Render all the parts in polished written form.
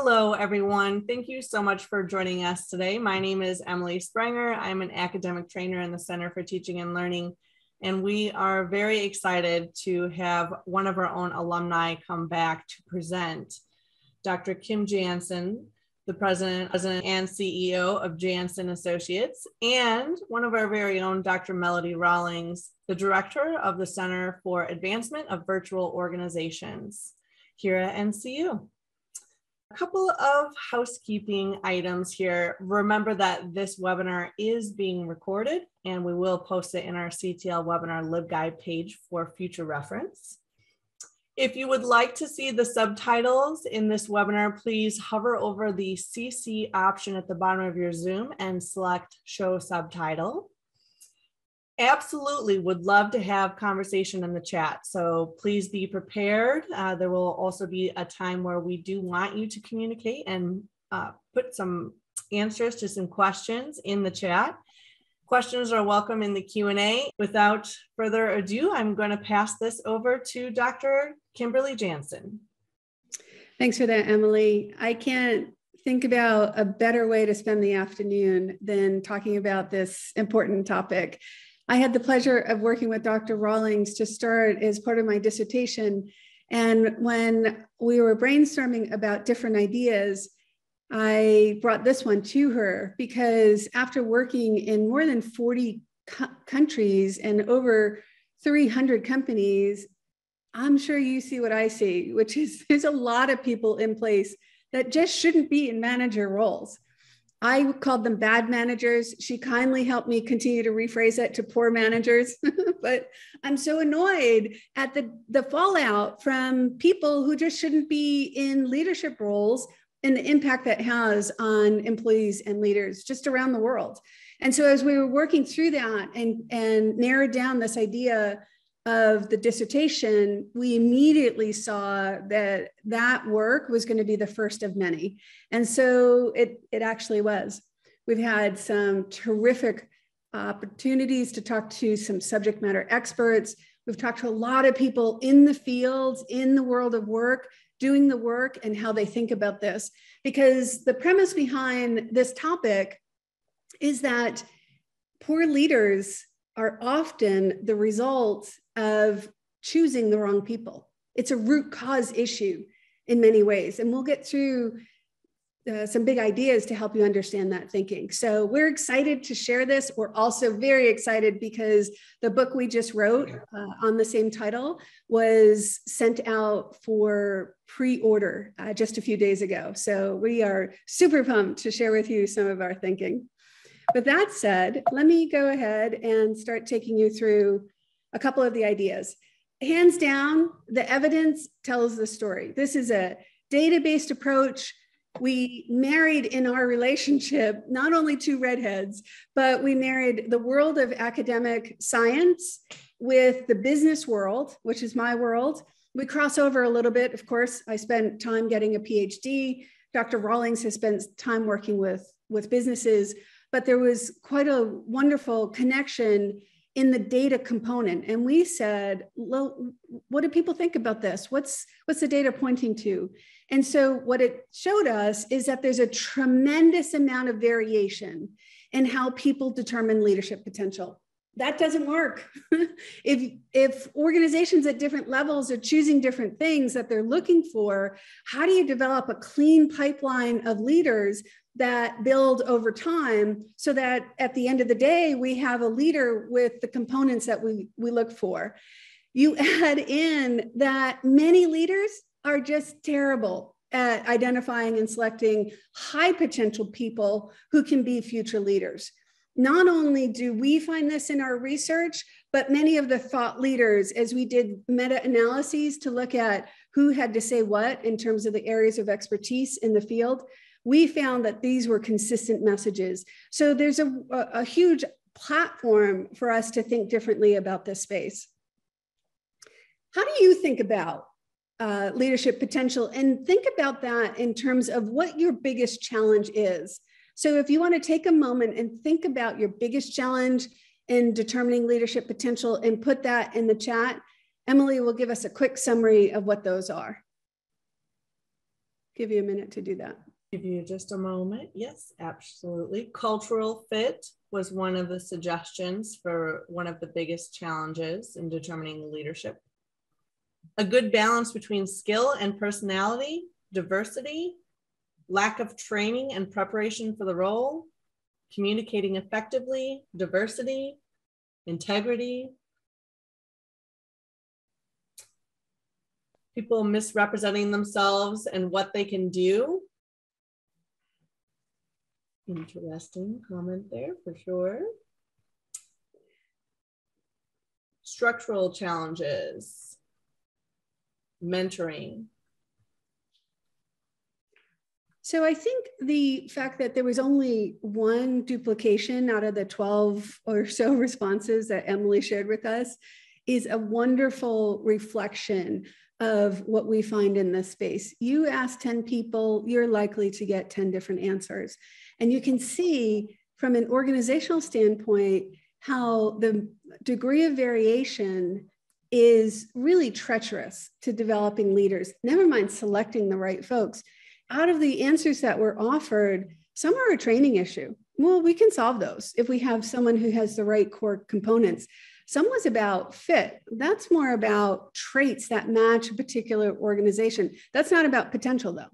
Hello, everyone. Thank you so much for joining us today. My name is Emily Sprenger. I'm an academic trainer in the Center for Teaching and Learning, and we are very excited to have one of our own alumni come back to present. Dr. Kim Janson, the president and CEO of Janson Associates, and one of our very own Dr. Melody Rawlings, the director of the Center for Advancement of Virtual Organizations here at NCU. A couple of housekeeping items here. Remember that this webinar is being recorded and we will post it in our CTL webinar LibGuide page for future reference. If you would like to see the subtitles in this webinar, please hover over the CC option at the bottom of your Zoom and select Show Subtitle. Absolutely would love to have conversation in the chat, so please be prepared. There will also be a time where we do want you to communicate and put some answers to some questions in the chat. Questions are welcome in the Q&A. Without further ado, I'm going to pass this over to Dr. Kimberly Janson. Thanks for that, Emily. I can't think about a better way to spend the afternoon than talking about this important topic. I had the pleasure of working with Dr. Rawlings to start as part of my dissertation. And when we were brainstorming about different ideas, I brought this one to her because after working in more than 40 countries and over 300 companies, I'm sure you see what I see, which is there's a lot of people in place that just shouldn't be in manager roles. I called them bad managers. She kindly helped me continue to rephrase it to poor managers. But I'm so annoyed at the fallout from people who just shouldn't be in leadership roles and the impact that has on employees and leaders just around the world. And so as we were working through that and narrowed down this idea of the dissertation, we immediately saw that that work was going to be the first of many. And so it actually was. We've had some terrific opportunities to talk to some subject matter experts. We've talked to a lot of people in the fields, in the world of work, doing the work and how they think about this. Because the premise behind this topic is that poor leaders are often the result of choosing the wrong people. It's a root cause issue in many ways. And we'll get through some big ideas to help you understand that thinking. So we're excited to share this. We're also very excited because the book we just wrote on the same title was sent out for pre-order just a few days ago. So we are super pumped to share with you some of our thinking. With that said, let me go ahead and start taking you through a couple of the ideas. Hands down, the evidence tells the story. This is a data-based approach. We married in our relationship, not only two redheads, but we married the world of academic science with the business world, which is my world. We cross over a little bit. Of course, I spent time getting a PhD. Dr. Rawlings has spent time working with businesses, but there was quite a wonderful connection in the data component. And we said, well, what do people think about this? What's the data pointing to? And so what it showed us is that there's a tremendous amount of variation in how people determine leadership potential. That doesn't work. If organizations at different levels are choosing different things that they're looking for, how do you develop a clean pipeline of leaders that build over time so that at the end of the day, we have a leader with the components that we look for? You add in that many leaders are just terrible at identifying and selecting high potential people who can be future leaders. Not only do we find this in our research, but many of the thought leaders, as we did meta-analyses to look at who had to say what in terms of the areas of expertise in the field, we found that these were consistent messages. So there's a huge platform for us to think differently about this space. How do you think about leadership potential? And think about that in terms of what your biggest challenge is. So if you want to take a moment and think about your biggest challenge in determining leadership potential and put that in the chat, Emily will give us a quick summary of what those are. give you a minute to do that. Give you just a moment. Yes, absolutely. Cultural fit was one of the suggestions for one of the biggest challenges in determining leadership. A good balance between skill and personality, diversity, lack of training and preparation for the role, communicating effectively, diversity, integrity, people misrepresenting themselves and what they can do. Interesting comment there for sure. Structural challenges, mentoring. So I think the fact that there was only one duplication out of the 12 or so responses that Emily shared with us is a wonderful reflection of what we find in this space. You ask 10 people, you're likely to get 10 different answers. And you can see from an organizational standpoint how the degree of variation is really treacherous to developing leaders, never mind selecting the right folks. Out of the answers that were offered, some are a training issue. Well, we can solve those if we have someone who has the right core components. Some was about fit. That's more about traits that match a particular organization. That's not about potential though.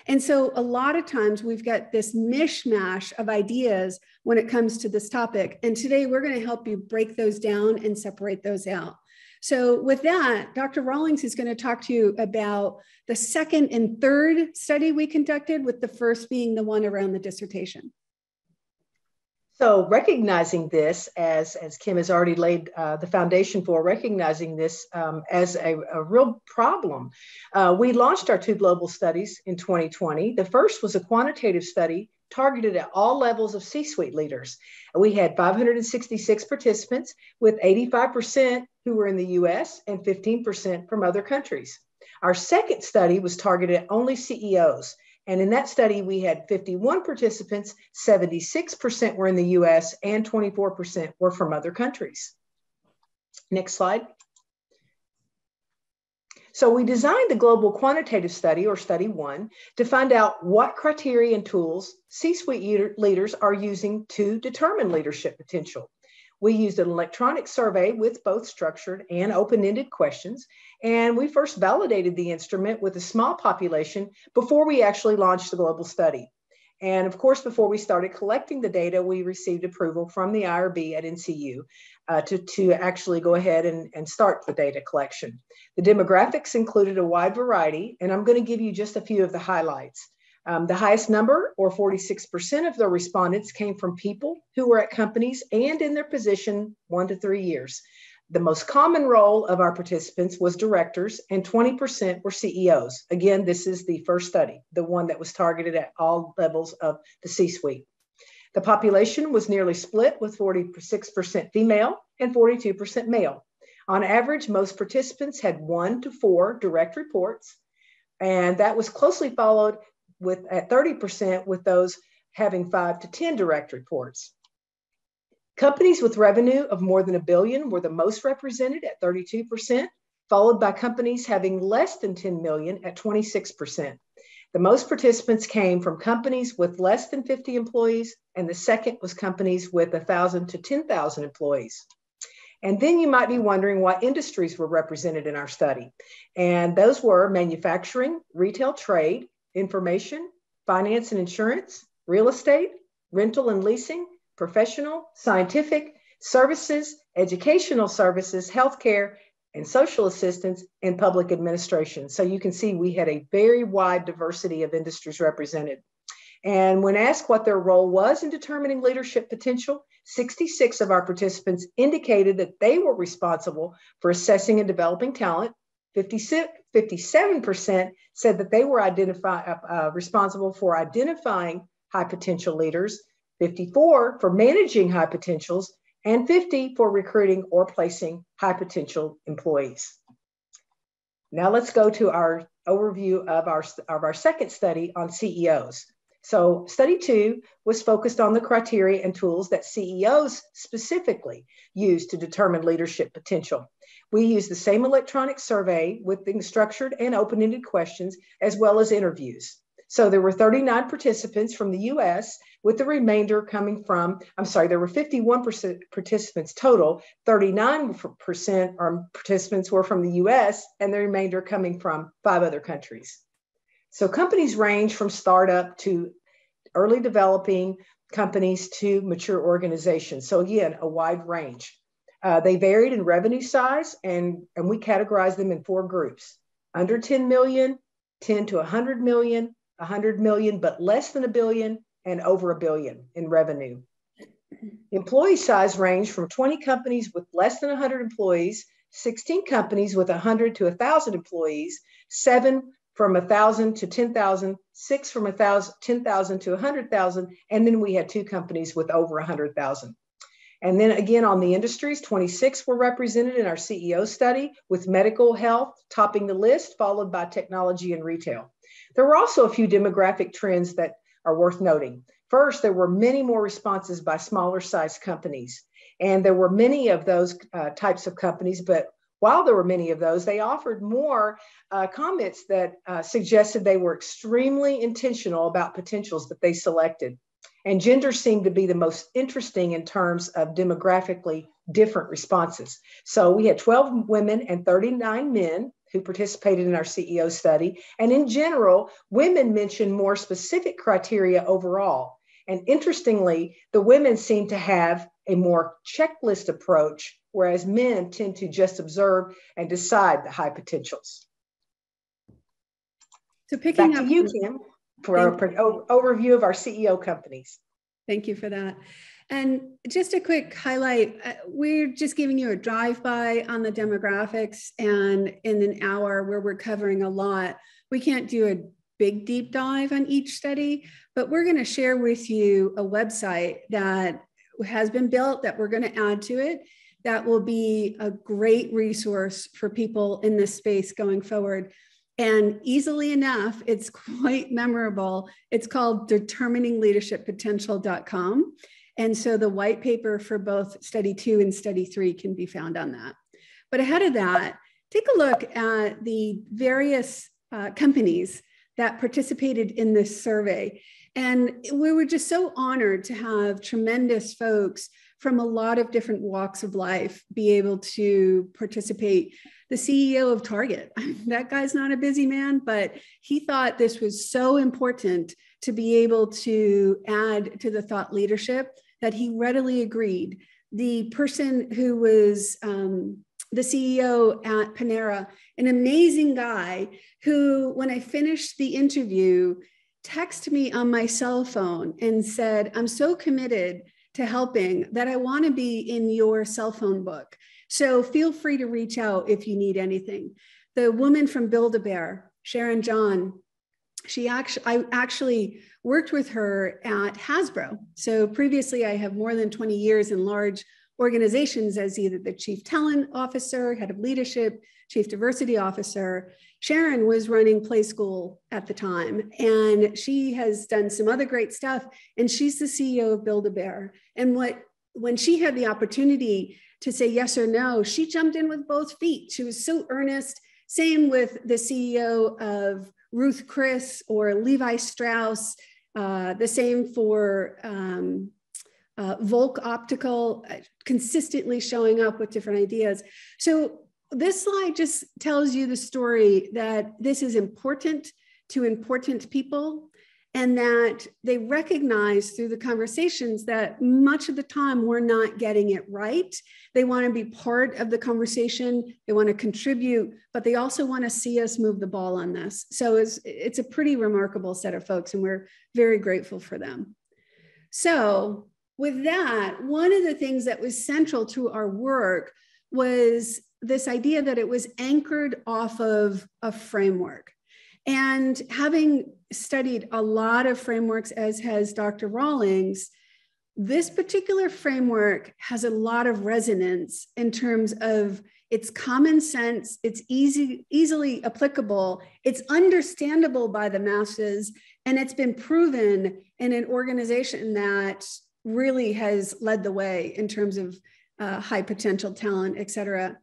And so a lot of times we've got this mishmash of ideas when it comes to this topic. And today we're going to help you break those down and separate those out. So with that, Dr. Rawlings is going to talk to you about the second and third study we conducted, with the first being the one around the dissertation. So recognizing this, as Kim has already laid the foundation for, recognizing this as a real problem, we launched our 2 global studies in 2020. The first was a quantitative study targeted at all levels of C-suite leaders. We had 566 participants, with 85% who were in the US and 15% from other countries. Our second study was targeted at only CEOs. And in that study, we had 51 participants, 76% were in the US and 24% were from other countries. Next slide. So we designed the global quantitative study, or study 1, to find out what criteria and tools C-suite leaders are using to determine leadership potential. We used an electronic survey with both structured and open-ended questions, and we first validated the instrument with a small population before we actually launched the global study. And of course, before we started collecting the data, we received approval from the IRB at NCU to actually go ahead and start the data collection. The demographics included a wide variety, and I'm going to give you just a few of the highlights. The highest number, or 46% of the respondents, came from people who were at companies and in their position 1 to 3 years. The most common role of our participants was directors, and 20% were CEOs. Again, this is the first study, the one that was targeted at all levels of the C-suite. The population was nearly split, with 46% female and 42% male. On average, most participants had 1 to 4 direct reports, and that was closely followed at 30%, with those having 5 to 10 direct reports. Companies with revenue of more than $1 billion were the most represented at 32%, followed by companies having less than 10 million at 26%. The most participants came from companies with less than 50 employees, and the second was companies with 1,000 to 10,000 employees. And then you might be wondering what industries were represented in our study. And those were manufacturing, retail trade, information, finance and insurance, real estate, rental and leasing, professional, scientific, services, educational services, healthcare, and social assistance, and public administration. So you can see we had a very wide diversity of industries represented. And when asked what their role was in determining leadership potential, 66 of our participants indicated that they were responsible for assessing and developing talent. 57% said that they were responsible for identifying high potential leaders, 54 for managing high potentials, and 50 for recruiting or placing high potential employees. Now let's go to our overview of our second study on CEOs. So study 2 was focused on the criteria and tools that CEOs specifically use to determine leadership potential. We used the same electronic survey with the structured and open-ended questions, as well as interviews. So there were 39 participants from the US, with the remainder coming from, there were 51% participants total, 39% or participants were from the US, and the remainder coming from 5 other countries. So companies range from startup to early developing companies to mature organizations. So again, a wide range. They varied in revenue size, and we categorized them in 4 groups: under 10 million, 10 to 100 million, 100 million, but less than $1 billion, and over $1 billion in revenue. Employee size ranged from 20 companies with less than 100 employees, 16 companies with 100 to 1,000 employees, 7 from 1,000 to 10,000, 6 from 10,000 to 100,000, and then we had 2 companies with over 100,000. And then again, on the industries, 26 were represented in our CEO study, with medical health topping the list, followed by technology and retail. There were also a few demographic trends that are worth noting. First, there were many more responses by smaller sized companies. And there were many of those types of companies, but while there were many of those, they offered more comments that suggested they were extremely intentional about potentials that they selected. And gender seemed to be the most interesting in terms of demographically different responses. So we had 12 women and 39 men who participated in our CEO study. And in general, women mentioned more specific criteria overall. And interestingly, the women seem to have a more checklist approach, whereas men tend to just observe and decide the high potentials. So picking back up to you, Kim, for our overview of our CEO companies. Thank you for that. And just a quick highlight, we're just giving you a drive-by on the demographics, and in an hour where we're covering a lot, we can't do a big deep dive on each study, but we're going to share with you a website that has been built that we're going to add to it that will be a great resource for people in this space going forward. And easily enough, it's quite memorable. It's called determiningleadershippotential.com. And so the white paper for both study 2 and study 3 can be found on that. But ahead of that, take a look at the various companies that participated in this survey. And we were just so honored to have tremendous folks from a lot of different walks of life be able to participate. The CEO of Target, that guy's not a busy man, but he thought this was so important to be able to add to the thought leadership that he readily agreed. The person who was the CEO at Panera, an amazing guy who, when I finished the interview, texted me on my cell phone and said, "I'm so committed to helping that I want to be in your cell phone book. So feel free to reach out if you need anything." The woman from Build-A-Bear, Sharon John, I actually worked with her at Hasbro. So previously I have more than 20 years in large organizations as either the chief talent officer, head of leadership, chief diversity officer. Sharon was running Play School at the time, and she has done some other great stuff. And she's the CEO of Build-A-Bear. And when she had the opportunity to say yes or no, she jumped in with both feet. She was so earnest. Same with the CEO of Ruth Chris or Levi Strauss. The same for Volk Optical, consistently showing up with different ideas. So this slide just tells you the story that this is important to important people, and that they recognize through the conversations that much of the time we're not getting it right. They want to be part of the conversation, they want to contribute, but they also want to see us move the ball on this. So it's a pretty remarkable set of folks, and we're very grateful for them. So with that, one of the things that was central to our work was this idea that it was anchored off of a framework. And having studied a lot of frameworks, as has Dr. Rawlings, this particular framework has a lot of resonance in terms of it's common sense, it's easily applicable, it's understandable by the masses, and it's been proven in an organization that really has led the way in terms of high potential talent, et cetera.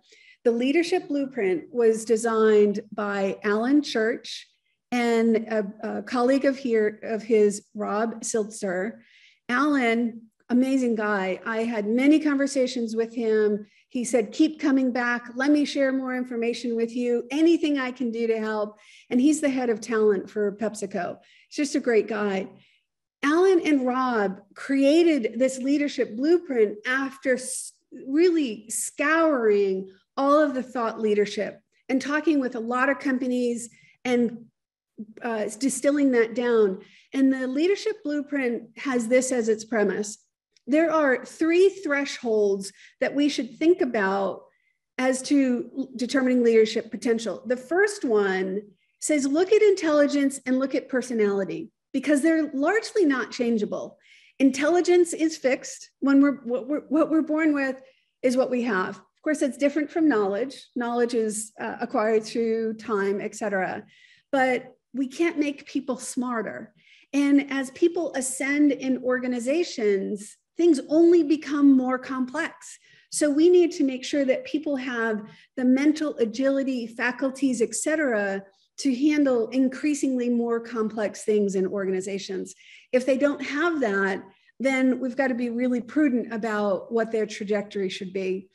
The leadership blueprint was designed by Alan Church and a colleague of his, Rob Siltzer. Alan, amazing guy. I had many conversations with him. He said, keep coming back. Let me share more information with you. Anything I can do to help. And he's the head of talent for PepsiCo. He's just a great guy. Alan and Rob created this leadership blueprint after really scouring all of the thought leadership and talking with a lot of companies and distilling that down. And the leadership blueprint has this as its premise. There are 3 thresholds that we should think about as to determining leadership potential. The first one says, look at intelligence and look at personality, because they're largely not changeable. Intelligence is fixed. When what we're born with is what we have. Of course, it's different from knowledge. Knowledge is acquired through time, et cetera. But we can't make people smarter. And as people ascend in organizations, things only become more complex. So we need to make sure that people have the mental agility, faculties, et cetera, to handle increasingly more complex things in organizations. If they don't have that, then we've got to be really prudent about what their trajectory should be.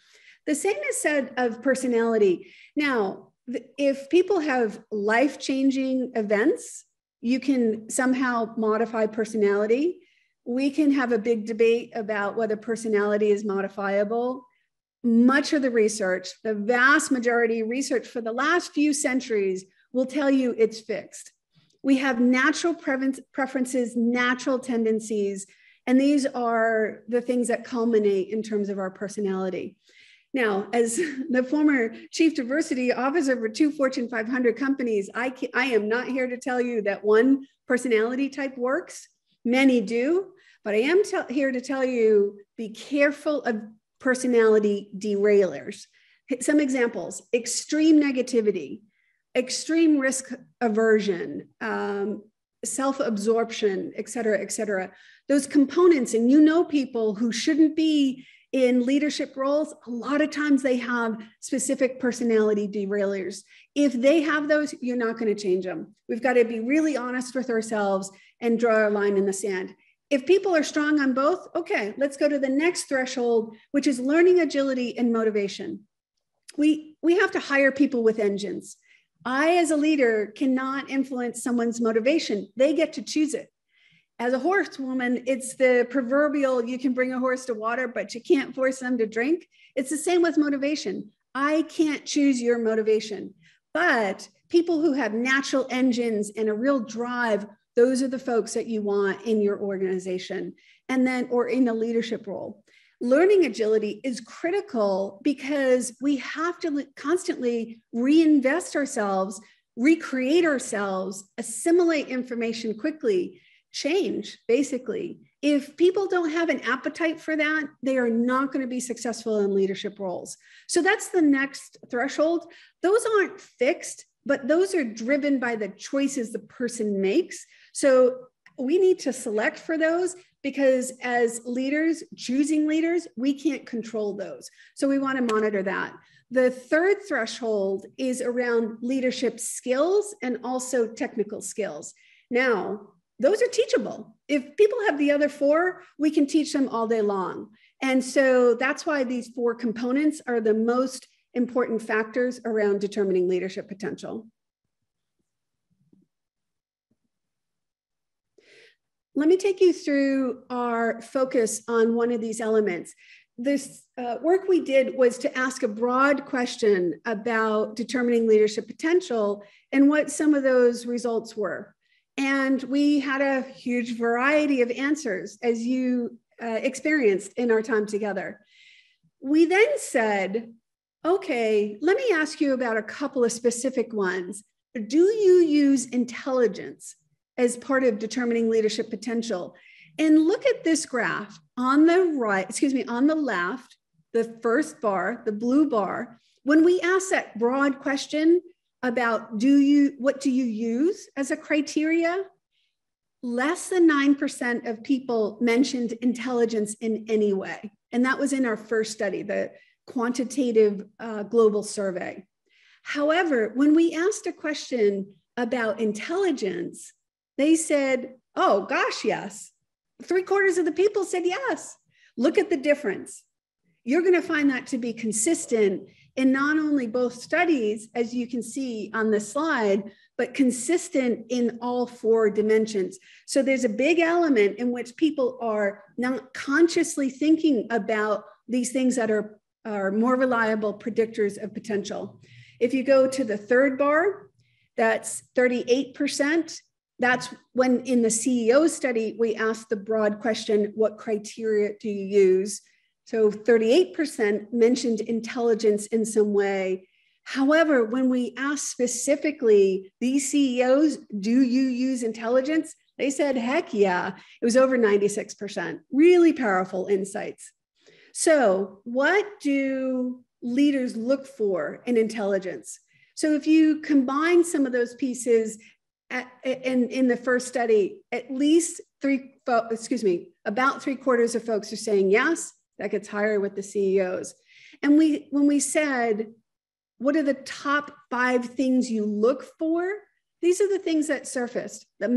The same is said of personality. Now, if people have life-changing events, you can somehow modify personality. We can have a big debate about whether personality is modifiable. Much of the research, the vast majority of research for the last few centuries, will tell you it's fixed. We have natural preferences, natural tendencies, and these are the things that culminate in terms of our personality. Now, as the former chief diversity officer for 2 Fortune 500 companies, I am not here to tell you that one personality type works. Many do, but I am here to tell you, be careful of personality derailers. Some examples: extreme negativity, extreme risk aversion, self-absorption, et cetera, et cetera. Those components, and you know people who shouldn't be in leadership roles, a lot of times they have specific personality derailers. If they have those, you're not going to change them. We've got to be really honest with ourselves and draw a line in the sand. If people are strong on both, okay, let's go to the next threshold, which is learning agility and motivation. We have to hire people with engines. I, as a leader, cannot influence someone's motivation. They get to choose it. As a horsewoman, it's the proverbial, you can bring a horse to water, but you can't force them to drink. It's the same with motivation. I can't choose your motivation, but people who have natural engines and a real drive, those are the folks that you want in your organization, and then, or in a leadership role. Learning agility is critical because we have to constantly reinvest ourselves, recreate ourselves, assimilate information quickly, change, basically. If people don't have an appetite for that, they are not going to be successful in leadership roles. So that's the next threshold. Those aren't fixed, but those are driven by the choices the person makes. So we need to select for those, because as leaders, choosing leaders, we can't control those. So we want to monitor that. The third threshold is around leadership skills and also technical skills. Now, those are teachable. If people have the other 4, we can teach them all day long. And so that's why these 4 components are the most important factors around determining leadership potential. Let me take you through our focus on one of these elements. This work we did was to ask a broad question about determining leadership potential and what some of those results were. And we had a huge variety of answers, as you experienced in our time together. We then said, okay, let me ask you about a couple of specific ones. Do you use intelligence as part of determining leadership potential? And look at this graph on the right, on the left, the first bar, the blue bar. When we ask that broad question about what do you use as a criteria, less than 9% of people mentioned intelligence in any way. And that was in our first study, the quantitative global survey. However, when we asked a question about intelligence, they said, oh gosh, yes. 3/4 of the people said yes. Look at the difference. You're going to find that to be consistent in not only both studies, as you can see on this slide, but consistent in all 4 dimensions. So there's a big element in which people are not consciously thinking about these things that are more reliable predictors of potential. If you go to the 3rd bar, that's 38%. That's when in the CEO study, we asked the broad question, what criteria do you use? So 38% mentioned intelligence in some way. However, when we asked specifically these CEOs, do you use intelligence? They said, heck yeah. It was over 96%. Really powerful insights. So what do leaders look for in intelligence? So if you combine some of those pieces in the first study, at least about 3/4 of folks are saying yes. That gets higher with the CEOs. And when we said, what are the top 5 things you look for? These are the things that surfaced. The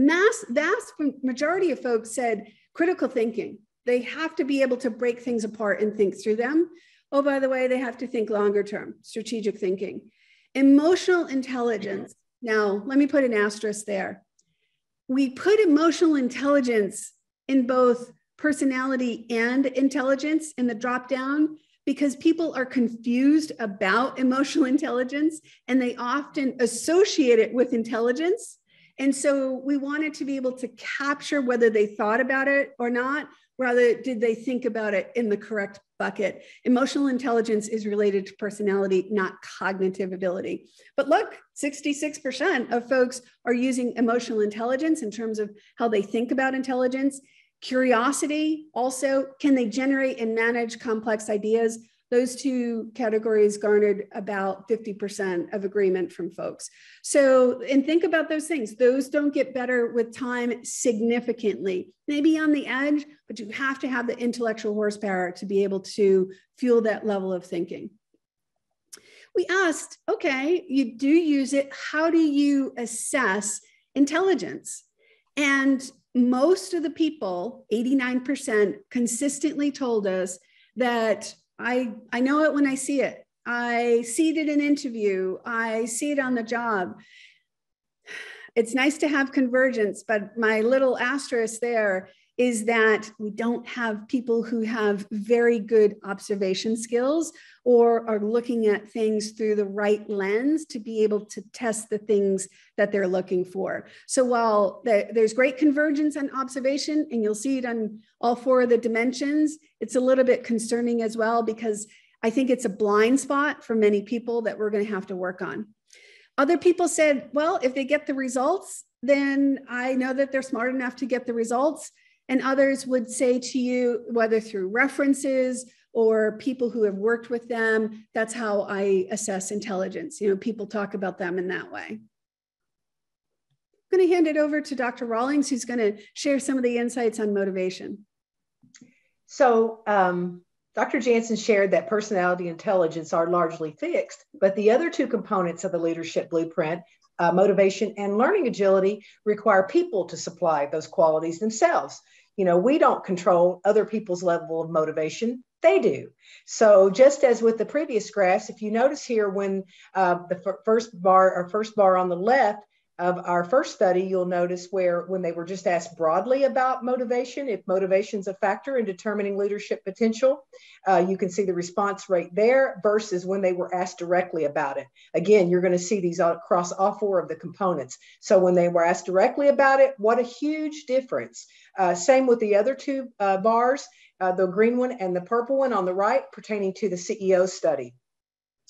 vast majority of folks said critical thinking. They have to be able to break things apart and think through them. Oh, by the way, they have to think longer term, strategic thinking. Emotional intelligence. Now, let me put an asterisk there. We put emotional intelligence in both personality and intelligence in the drop down because people are confused about emotional intelligence and they often associate it with intelligence. And so we wanted to be able to capture whether they thought about it or not, rather did they think about it in the correct bucket. Emotional intelligence is related to personality, not cognitive ability. But look, 66% of folks are using emotional intelligence in terms of how they think about intelligence. Curiosity, also, can they generate and manage complex ideas? Those 2 categories garnered about 50% of agreement from folks. So, and think about those things. Those don't get better with time significantly. Maybe on the edge, but you have to have the intellectual horsepower to be able to fuel that level of thinking. We asked, okay, you do use it. How do you assess intelligence? And most of the people, 89%, consistently told us that I know it when I see it. I see it in an interview. I see it on the job. It's nice to have convergence, but my little asterisk there is that we don't have people who have very good observation skills or are looking at things through the right lens to be able to test the things that they're looking for. So while there's great convergence on observation, and you'll see it on all 4 of the dimensions, it's a little bit concerning as well, because I think it's a blind spot for many people that we're going to have to work on. Other people said, well, if they get the results, then I know that they're smart enough to get the results. And others would say to you, whether through references or people who have worked with them, that's how I assess intelligence. You know, people talk about them in that way. I'm going to hand it over to Dr. Rawlings, who's going to share some of the insights on motivation. So Dr. Janson shared that personality and intelligence are largely fixed, but the other 2 components of the leadership blueprint, motivation and learning agility, require people to supply those qualities themselves. You know, we don't control other people's level of motivation. They do. So just as with the previous graphs, if you notice here, when the first bar on the left of our first study, you'll notice where when they were just asked broadly about motivation, if motivation is a factor in determining leadership potential, you can see the response rate there versus when they were asked directly about it. Again, you're going to see these across all 4 of the components. So when they were asked directly about it, what a huge difference. Same with the other 2 bars, the green one and the purple one on the right pertaining to the CEO study.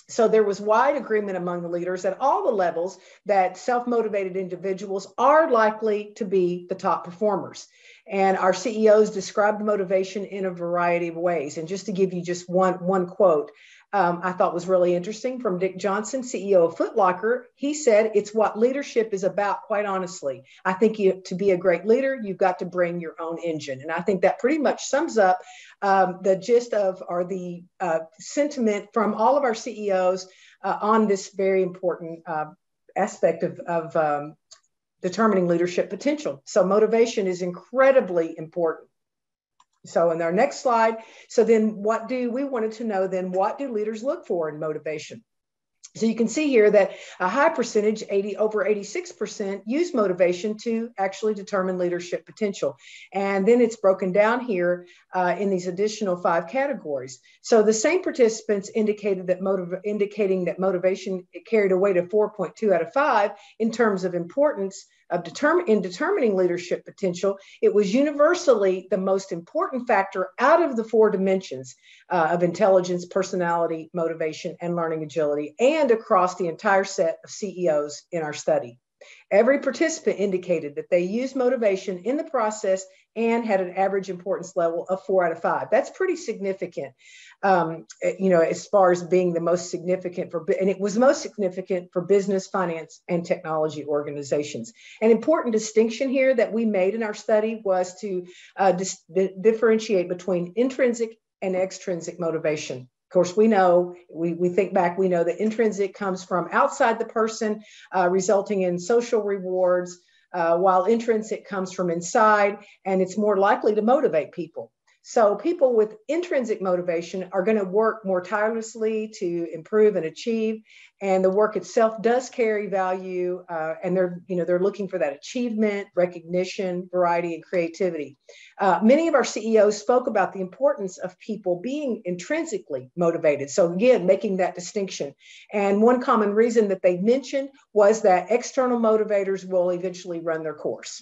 So there was wide agreement among the leaders at all the levels that self-motivated individuals are likely to be the top performers. And our CEOs described motivation in a variety of ways. And just to give you just one quote, I thought was really interesting from Dick Johnson, CEO of Foot Locker. He said, it's what leadership is about, quite honestly. I think to be a great leader, you've got to bring your own engine. And I think that pretty much sums up the gist of, or the sentiment from all of our CEOs on this very important aspect of determining leadership potential. So motivation is incredibly important. So in our next slide, so then we wanted to know then, what do leaders look for in motivation? So you can see here that a high percentage, over 86%, use motivation to actually determine leadership potential. And then it's broken down here in these additional 5 categories. So the same participants indicating that motivation carried a weight of 4.2 out of 5 in terms of importance of determining leadership potential. It was universally the most important factor out of the 4 dimensions of intelligence, personality, motivation, and learning agility, and across the entire set of CEOs in our study. Every participant indicated that they used motivation in the process and had an average importance level of 4 out of 5. That's pretty significant, as far as being the most significant and it was most significant for business, finance, and technology organizations. An important distinction here that we made in our study was to differentiate between intrinsic and extrinsic motivation. Of course, we know, we think back, we know that intrinsic comes from outside the person, resulting in social rewards, while intrinsic comes from inside, and it's more likely to motivate people. So people with intrinsic motivation are going to work more tirelessly to improve and achieve, and the work itself does carry value, and they're looking for that achievement, recognition, variety, and creativity. Many of our CEOs spoke about the importance of people being intrinsically motivated. So again, making that distinction. And one common reason that they mentioned was that external motivators will eventually run their course.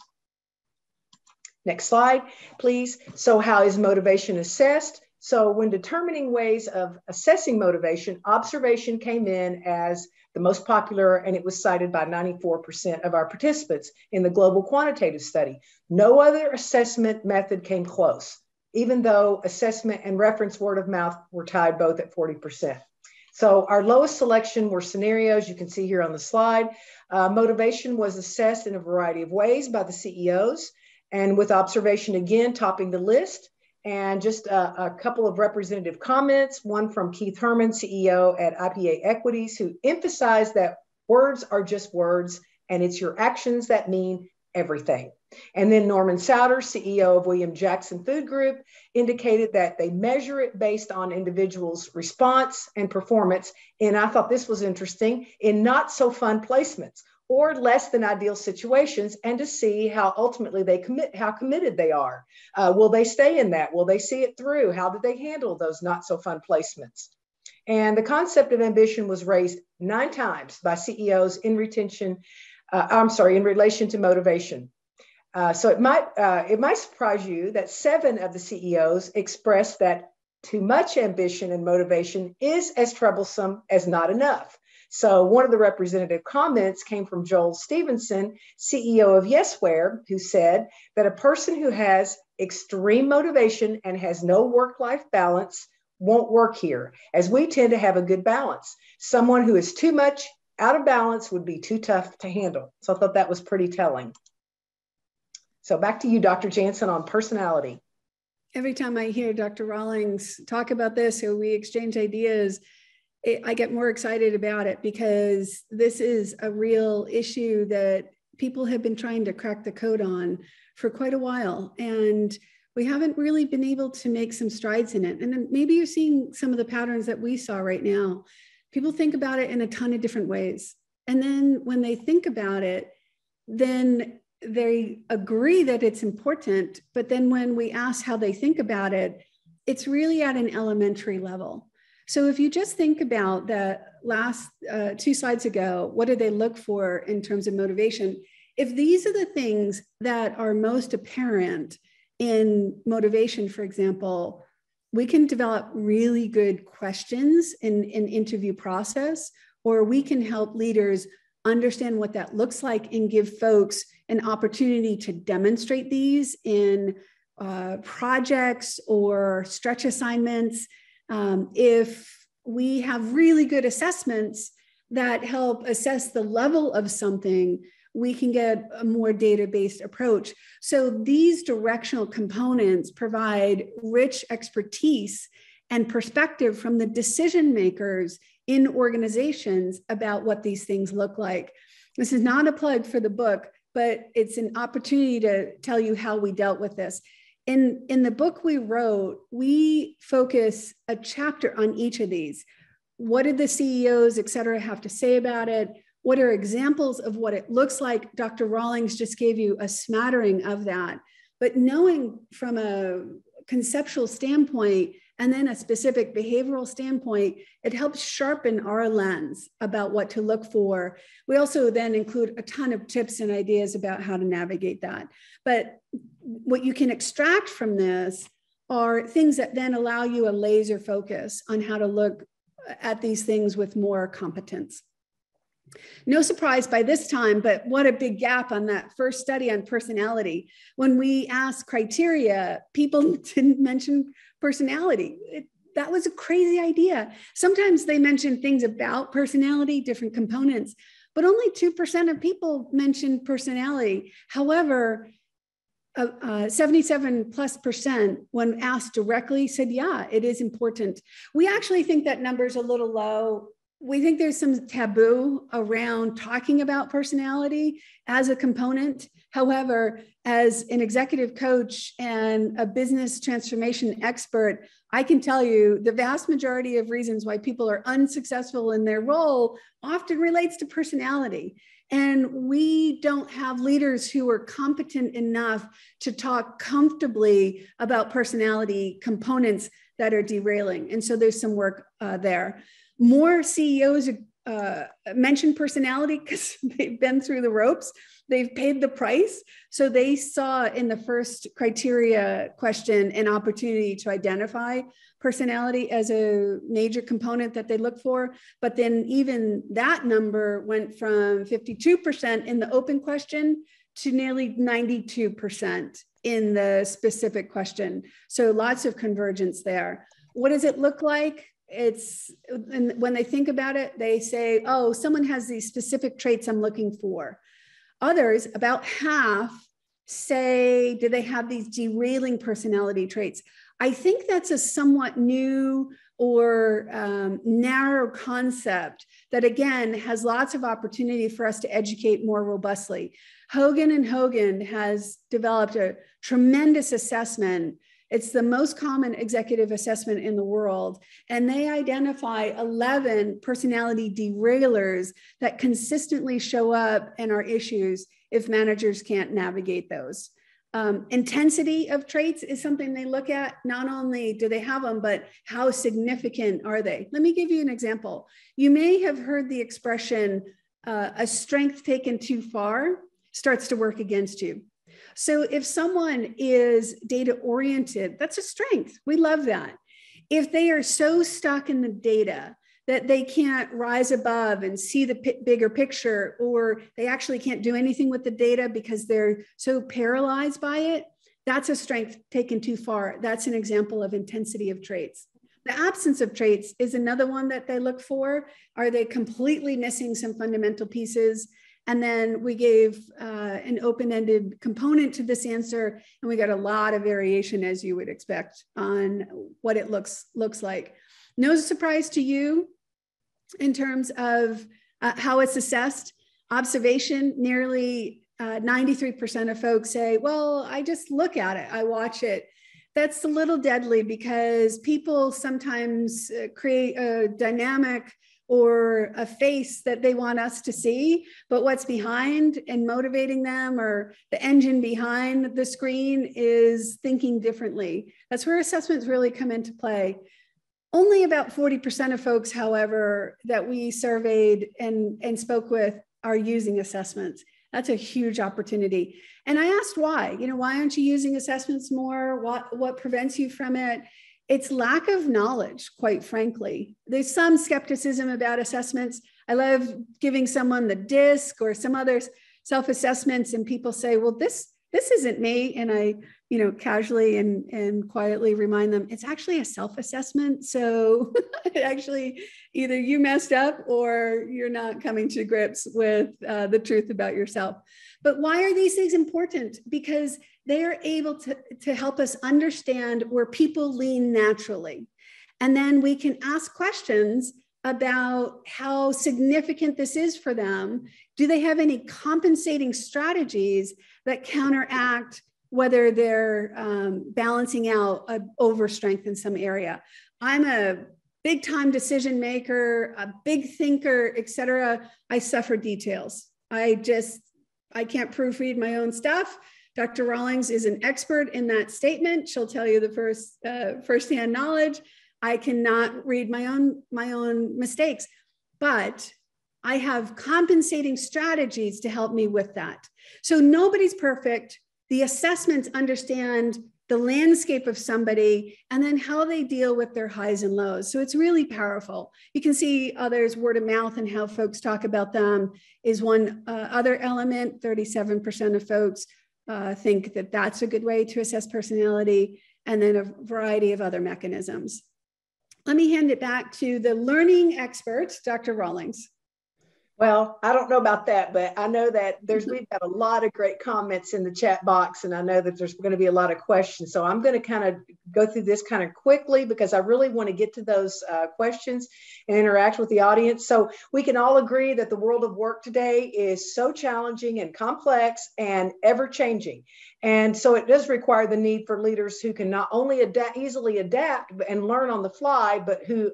Next slide, please. So how is motivation assessed? So when determining ways of assessing motivation, observation came in as the most popular, and it was cited by 94% of our participants in the global quantitative study. No other assessment method came close, even though assessment and reference word of mouth were tied both at 40%. So our lowest selection were scenarios, you can see here on the slide. Motivation was assessed in a variety of ways by the CEOs, and with observation again topping the list. And just a couple of representative comments, one from Keith Herman, CEO at IPA Equities, who emphasized that words are just words, and it's your actions that mean everything. And then Norman Souter, CEO of William Jackson Food Group, indicated that they measure it based on individuals' response and performance. And I thought this was interesting, in not so fun placements or less than ideal situations, and to see how ultimately how committed they are. Will they stay in that? Will they see it through? How did they handle those not so fun placements? And the concept of ambition was raised 9 times by CEOs in relation to motivation. So it might surprise you that 7 of the CEOs expressed that too much ambition and motivation is as troublesome as not enough. So one of the representative comments came from Joel Stevenson, CEO of Yesware, who said that a person who has extreme motivation and has no work-life balance won't work here, as we tend to have a good balance. Someone who is too much out of balance would be too tough to handle. So I thought that was pretty telling. So back to you, Dr. Janson, on personality. Every time I hear Dr. Rawlings talk about this, or we exchange ideas, I get more excited about it, because this is a real issue that people have been trying to crack the code on for quite a while. And we haven't really been able to make some strides in it. And then maybe you're seeing some of the patterns that we saw right now. People think about it in a ton of different ways. And then when they think about it, then they agree that it's important. But then when we ask how they think about it, it's really at an elementary level. So if you just think about the last 2 slides ago, what do they look for in terms of motivation? If these are the things that are most apparent in motivation, for example, we can develop really good questions in an interview process, or we can help leaders understand what that looks like and give folks an opportunity to demonstrate these in projects or stretch assignments. If we have really good assessments that help assess the level of something, we can get a more data-based approach. So these directional components provide rich expertise and perspective from the decision makers in organizations about what these things look like. This is not a plug for the book, but it's an opportunity to tell you how we dealt with this. In the book we wrote, we focus a chapter on each of these. What did the CEOs, et cetera, have to say about it? What are examples of what it looks like? Dr. Rawlings just gave you a smattering of that. But knowing from a conceptual standpoint and then a specific behavioral standpoint, it helps sharpen our lens about what to look for. We also then include a ton of tips and ideas about how to navigate that. But what you can extract from this are things that then allow you a laser focus on how to look at these things with more competence. No surprise by this time, but what a big gap on that first study on personality. When we asked criteria, people didn't mention personality. That was a crazy idea. Sometimes they mention things about personality, different components, but only 2% of people mentioned personality. However, 77+% when asked directly said, yeah, it is important. We actually think that number is a little low. We think there's some taboo around talking about personality as a component. However, as an executive coach and a business transformation expert, I can tell you the vast majority of reasons why people are unsuccessful in their role often relates to personality. And we don't have leaders who are competent enough to talk comfortably about personality components that are derailing. And so there's some work there. More CEOs mention personality because they've been through the ropes. They've paid the price. So they saw in the first criteria question an opportunity to identify personality as a major component that they look for. But then even that number went from 52% in the open question to nearly 92% in the specific question. So lots of convergence there. What does it look like? And when they think about it, they say, oh, someone has these specific traits I'm looking for. Others, about half, say, do they have these derailing personality traits? I think that's a somewhat new or narrow concept that, again, has lots of opportunity for us to educate more robustly. Hogan & Hogan has developed a tremendous assessment. It's the most common executive assessment in the world. And they identify 11 personality derailers that consistently show up and are issues if managers can't navigate those. Intensity of traits is something they look at. Not only do they have them, but how significant are they? Let me give you an example. You may have heard the expression, a strength taken too far starts to work against you. So if someone is data-oriented, that's a strength. We love that. If they are so stuck in the data that they can't rise above and see the bigger picture, or they actually can't do anything with the data because they're so paralyzed by it, that's a strength taken too far. That's an example of intensity of traits. The absence of traits is another one that they look for. Are they completely missing some fundamental pieces? And then we gave an open-ended component to this answer, and we got a lot of variation, as you would expect, on what it looks like. No surprise to you in terms of how it's assessed. Observation, nearly 93% of folks say, well, I just look at it, I watch it. That's a little deadly because people sometimes create a dynamic or a face that they want us to see, but what's behind and motivating them, or the engine behind the screen, is thinking differently. That's where assessments really come into play. Only about 40% of folks, however, that we surveyed and spoke with are using assessments. That's a huge opportunity. And I asked why, why aren't you using assessments more? What prevents you from it? It's lack of knowledge, quite frankly. There's some skepticism about assessments. I love giving someone the DISC or some other self-assessments, and people say, well, this isn't me. And I, casually and quietly remind them, it's actually a self-assessment. So actually, either you messed up or you're not coming to grips with the truth about yourself. But why are these things important? Because they are able to help us understand where people lean naturally. And then we can ask questions about how significant this is for them? Do they have any compensating strategies that counteract whether they're balancing out an overstrength in some area? I'm a big time decision maker, a big thinker, et cetera. I suffer details. I can't proofread my own stuff. Dr. Rawlings is an expert in that statement. She'll tell you the firsthand knowledge. I cannot read my own mistakes, but I have compensating strategies to help me with that. So nobody's perfect. The assessments understand the landscape of somebody and then how they deal with their highs and lows. So it's really powerful. You can see others' word of mouth and how folks talk about them is one other element. 37% of folks think that that's a good way to assess personality, and then a variety of other mechanisms. Let me hand it back to the learning expert, Dr. Rawlings. Well, I don't know about that, but I know that we've got a lot of great comments in the chat box, and I know that there's going to be a lot of questions. So I'm going to kind of go through this kind of quickly because I really want to get to those questions and interact with the audience. So we can all agree that the world of work today is so challenging and complex and ever changing. And so it does require the need for leaders who can not only easily adapt and learn on the fly, but who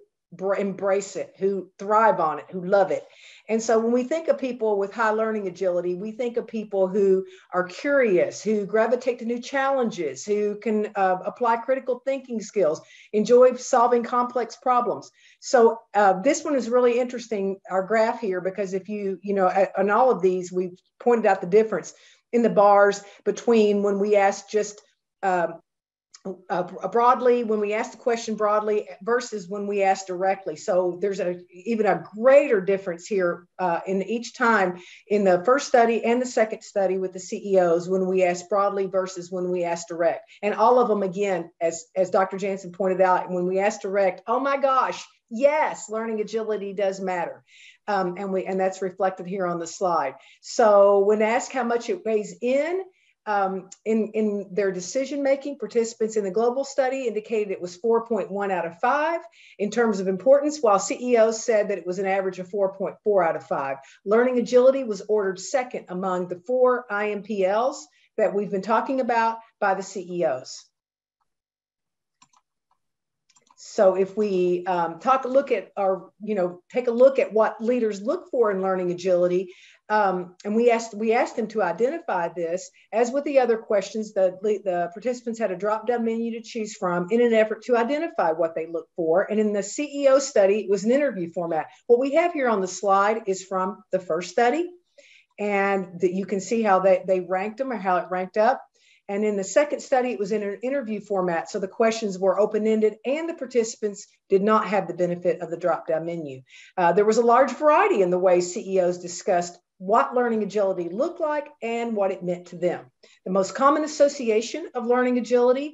embrace it, who thrive on it, who love it. And so when we think of people with high learning agility, we think of people who are curious, who gravitate to new challenges, who can apply critical thinking skills, enjoy solving complex problems. So this one is really interesting, our graph here, because if on all of these, we've pointed out the difference in the bars between when we ask just broadly, when we ask the question broadly versus when we ask directly. So there's even a greater difference here in each time in the first study and the second study with the CEOs when we ask broadly versus when we ask direct. And all of them, again, as Dr. Janson pointed out, when we ask direct, oh my gosh, yes, learning agility does matter. And that's reflected here on the slide. So when asked how much it weighs in their decision-making, participants in the global study indicated it was 4.1 out of 5 in terms of importance, while CEOs said that it was an average of 4.4 out of 5. Learning agility was ordered second among the 4 IMPLs that we've been talking about by the CEOs. So if we take a look at what leaders look for in learning agility, and we asked them to identify this, as with the other questions, the participants had a drop-down menu to choose from in an effort to identify what they look for. And in the CEO study, it was an interview format. What we have here on the slide is from the first study, and you can see how they ranked them or how it ranked up. And in the second study, it was in an interview format. So the questions were open-ended and the participants did not have the benefit of the drop-down menu. There was a large variety in the way CEOs discussed what learning agility looked like and what it meant to them. The most common association of learning agility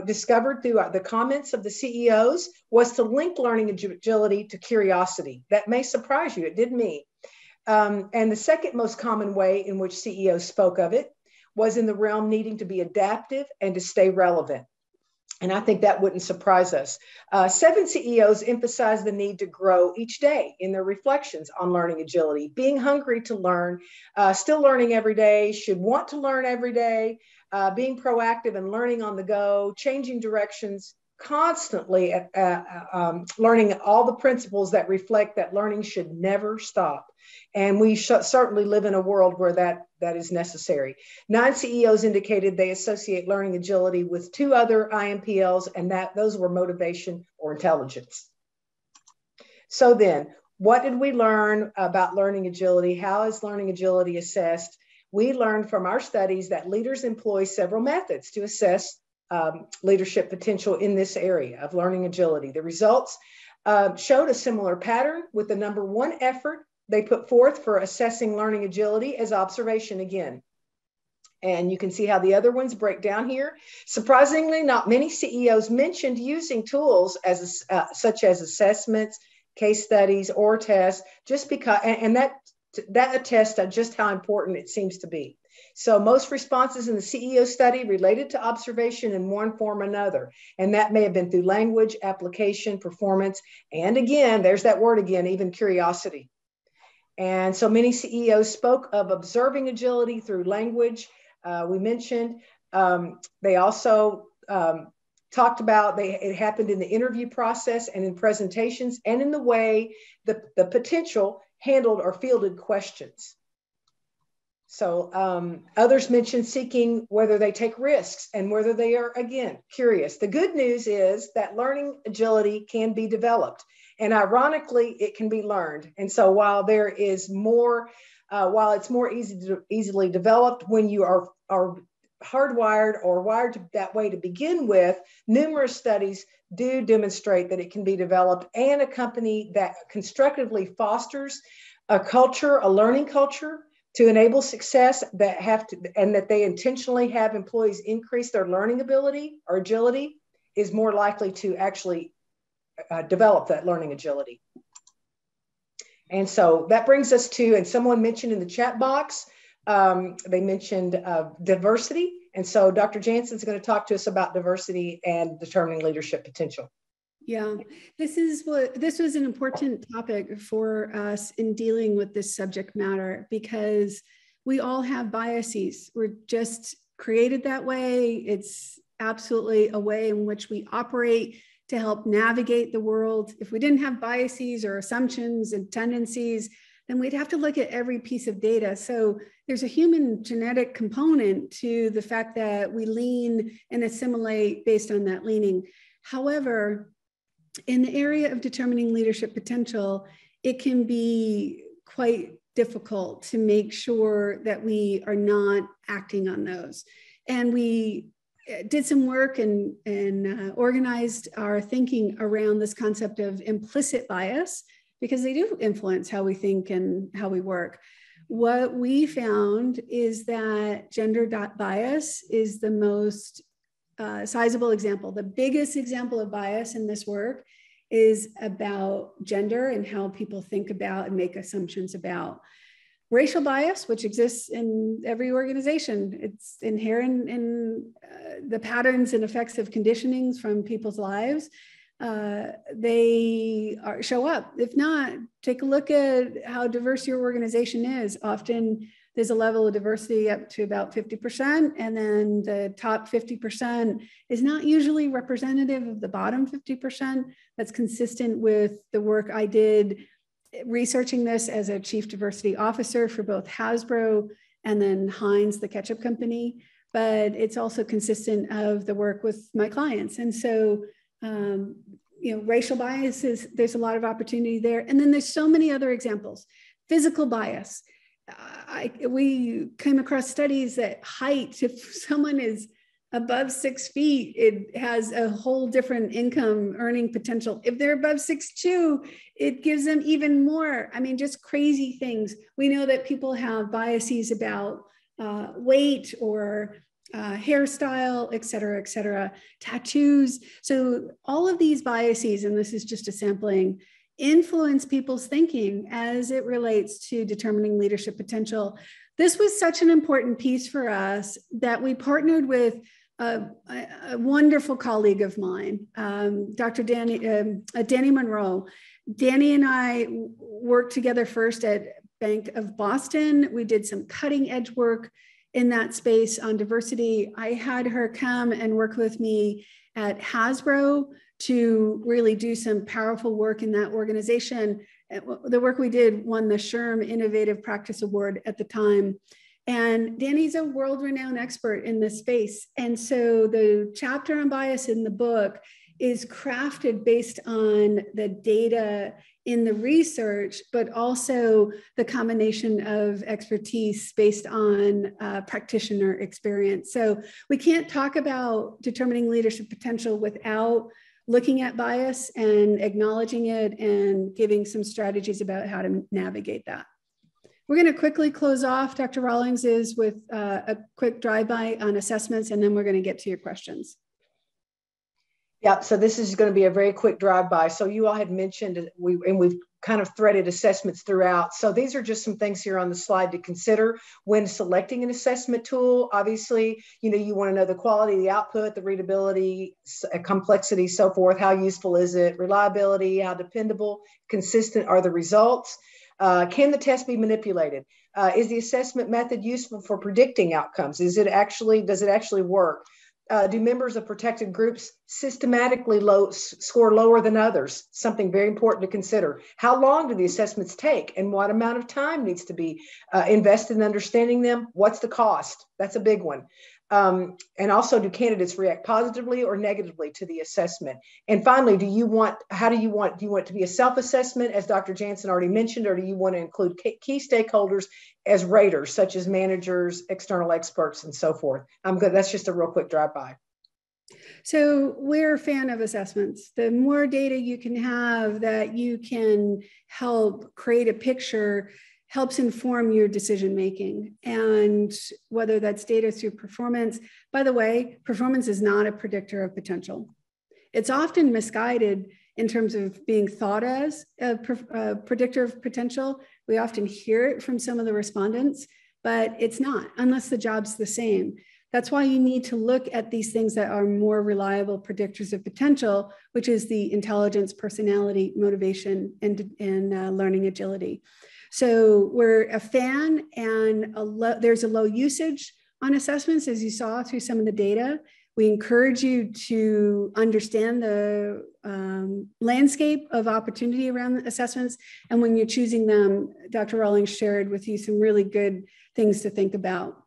discovered through the comments of the CEOs was to link learning agility to curiosity. That may surprise you, it did me. And the second most common way in which CEOs spoke of it was in the realm needing to be adaptive and to stay relevant. And I think that wouldn't surprise us. 7 CEOs emphasized the need to grow each day in their reflections on learning agility, being hungry to learn, still learning every day, should want to learn every day, being proactive and learning on the go, changing directions, constantly learning all the principles that reflect that learning should never stop. And we certainly live in a world where that is necessary. 9 CEOs indicated they associate learning agility with 2 other IMPLs, and those were motivation or intelligence. So then, what did we learn about learning agility? How is learning agility assessed? We learned from our studies that leaders employ several methods to assess leadership potential in this area of learning agility. The results showed a similar pattern, with the number 1 effort they put forth for assessing learning agility as observation again. And you can see how the other ones break down here. Surprisingly, not many CEOs mentioned using tools such as assessments, case studies, or tests, just because, and that that attests to just how important it seems to be. So most responses in the CEO study related to observation in one form or another. And that may have been through language, application, performance, and again, there's that word again, even curiosity. And so many CEOs spoke of observing agility through language. We mentioned, they also talked about it happened in the interview process and in presentations and in the way the potential handled or fielded questions. So others mentioned seeking whether they take risks and whether they are, again, curious. The good news is that learning agility can be developed. And ironically, it can be learned. And so while there is more, while it's more easily developed when you are hardwired or wired that way to begin with, numerous studies do demonstrate that it can be developed, and a company that constructively fosters a culture, a learning culture to enable success and that they intentionally have employees increase their learning ability or agility is more likely to actually develop that learning agility. And so that brings us to, and someone mentioned in the chat box, they mentioned diversity. And so Dr. Janson is going to talk to us about diversity and determining leadership potential. Yeah, this was an important topic for us in dealing with this subject matter, because we all have biases. We're just created that way. It's absolutely a way in which we operate to help navigate the world. If we didn't have biases or assumptions and tendencies, then we'd have to look at every piece of data. So there's a human genetic component to the fact that we lean and assimilate based on that leaning. However, in the area of determining leadership potential, it can be quite difficult to make sure that we are not acting on those. And we did some work and organized our thinking around this concept of implicit bias, because they do influence how we think and how we work. What we found is that gender bias is the most sizable example. The biggest example of bias in this work is about gender and how people think about and make assumptions about. Racial bias, which exists in every organization, it's inherent in the patterns and effects of conditionings from people's lives. They show up. If not, take a look at how diverse your organization is. Often there's a level of diversity up to about 50%, and then the top 50% is not usually representative of the bottom 50%. That's consistent with the work I did researching this as a chief diversity officer for both Hasbro and then Heinz, the ketchup company. But it's also consistent of the work with my clients. And so, racial biases, there's a lot of opportunity there. And then there's so many other examples. Physical bias. We came across studies that height, if someone is above 6 feet, it has a whole different income earning potential. If they're above 6'2", it gives them even more. I mean, just crazy things. We know that people have biases about weight or hairstyle, et cetera, tattoos. So all of these biases, and this is just a sampling, influence people's thinking as it relates to determining leadership potential. This was such an important piece for us that we partnered with a wonderful colleague of mine, Dr. Danny Monroe. Danny and I worked together first at Bank of Boston. We did some cutting edge work in that space on diversity. I had her come and work with me at Hasbro to really do some powerful work in that organization. The work we did won the SHRM Innovative Practice Award at the time. And Danny's a world-renowned expert in this space. And so the chapter on bias in the book is crafted based on the data in the research, but also the combination of expertise based on practitioner experience. So we can't talk about determining leadership potential without looking at bias and acknowledging it and giving some strategies about how to navigate that. We're going to quickly close off. Dr. Rawlings is with a quick drive-by on assessments, and then we're going to get to your questions. Yeah, so this is going to be a very quick drive-by. So you all had mentioned, we've kind of threaded assessments throughout. So these are just some things here on the slide to consider when selecting an assessment tool. Obviously, you want to know the quality, the output, the readability, complexity, so forth. How useful is it? Reliability, how dependable, consistent are the results? Can the test be manipulated? Is the assessment method useful for predicting outcomes? Does it actually work? Do members of protected groups systematically score lower than others? Something very important to consider. How long do the assessments take, and what amount of time needs to be invested in understanding them? What's the cost? That's a big one. And also, do candidates react positively or negatively to the assessment? And finally, do you want it to be a self-assessment, as Dr. Janson already mentioned, or do you want to include key stakeholders as raters, such as managers, external experts, and so forth? I'm good. That's just a real quick drive-by. So we're a fan of assessments. The more data you can have that you can help create a picture helps inform your decision-making. And whether that's data through performance, by the way, performance is not a predictor of potential. It's often misguided in terms of being thought as a predictor of potential. We often hear it from some of the respondents, but it's not, unless the job's the same. That's why you need to look at these things that are more reliable predictors of potential, which is the intelligence, personality, motivation, and learning agility. So we're a fan, and there's a low usage on assessments, as you saw through some of the data. We encourage you to understand the landscape of opportunity around assessments. And when you're choosing them, Dr. Rawlings shared with you some really good things to think about.